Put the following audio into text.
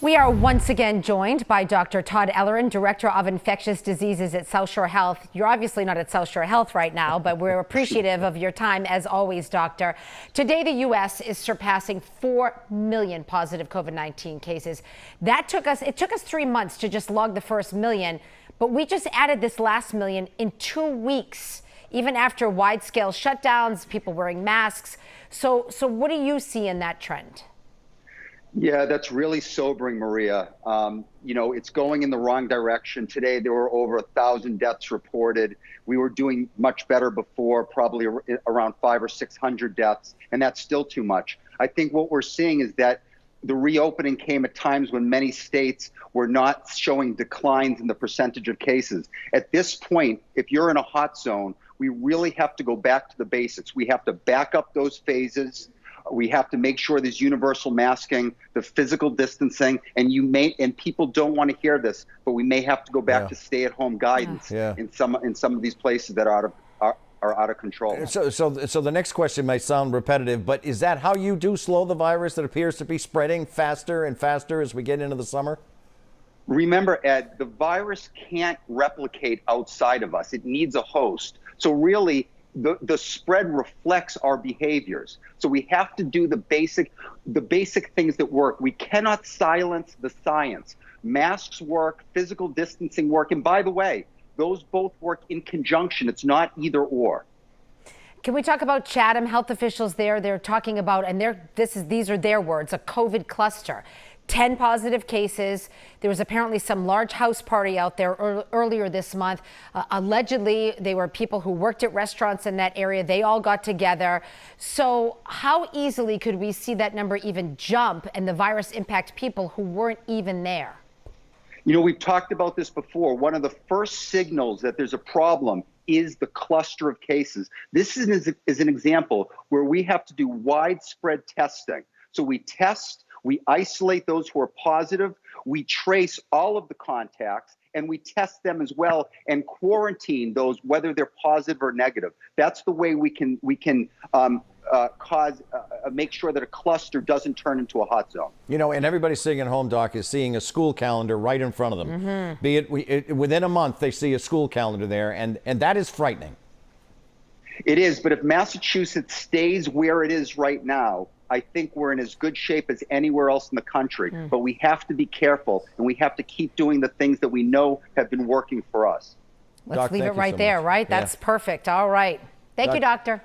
We are once again joined by Dr. Todd Ellerin, Director of Infectious Diseases at South Shore Health. You're obviously not at South Shore Health right now, but we're appreciative of your time as always, Doctor. Today, the U.S. is surpassing 4 million positive COVID-19 cases. It took us 3 months to just log the first million, but we just added this last million in 2 weeks, even after wide-scale shutdowns, people wearing masks. So what do you see in that trend? Yeah, that's really sobering, Maria. It's going in the wrong direction. Today, there were over 1,000 deaths reported. We were doing much better before, probably around 500 or 600 deaths, and that's still too much. I think what we're seeing is that the reopening came at times when many states were not showing declines in the percentage of cases. At this point, if you're in a hot zone, we really have to go back to the basics. We have to back up those phases. We have to make sure there's universal masking, the physical distancing, and people don't want to hear this, but we may have to go back to stay-at-home guidance in some of these places that are out of control. So the next question may sound repetitive, but is that how you do slow the virus that appears to be spreading faster and faster as we get into the summer? Remember, Ed, the virus can't replicate outside of us. It needs a host. So really, the spread reflects our behaviors. So we have to do the basic things that work. We cannot silence the science. Masks work, physical distancing work, and by the way, those both work in conjunction. It's not either or. Can we talk about Chatham? Health officials there, they're talking about, and these are their words, a COVID cluster. 10 positive cases. There was apparently some large house party out there earlier this month. Allegedly, they were people who worked at restaurants in that area. They all got together. So how easily could we see that number even jump and the virus impact people who weren't even there? You know, we've talked about this before. One of the first signals that there's a problem is the cluster of cases. This is an example where we have to do widespread testing. So we test, we isolate those who are positive, we trace all of the contacts, and we test them as well and quarantine those whether they're positive or negative. That's the way we can make sure that a cluster doesn't turn into a hot zone. You know, and everybody sitting at home, Doc, is seeing a school calendar right in front of them. Mm-hmm. Be it within a month, they see a school calendar there, and that is frightening. It is, but if Massachusetts stays where it is right now, I think we're in as good shape as anywhere else in the country. But we have to be careful, and we have to keep doing the things that we know have been working for us. Let's leave it right there, right? That's perfect. All right. Thank you, Doctor.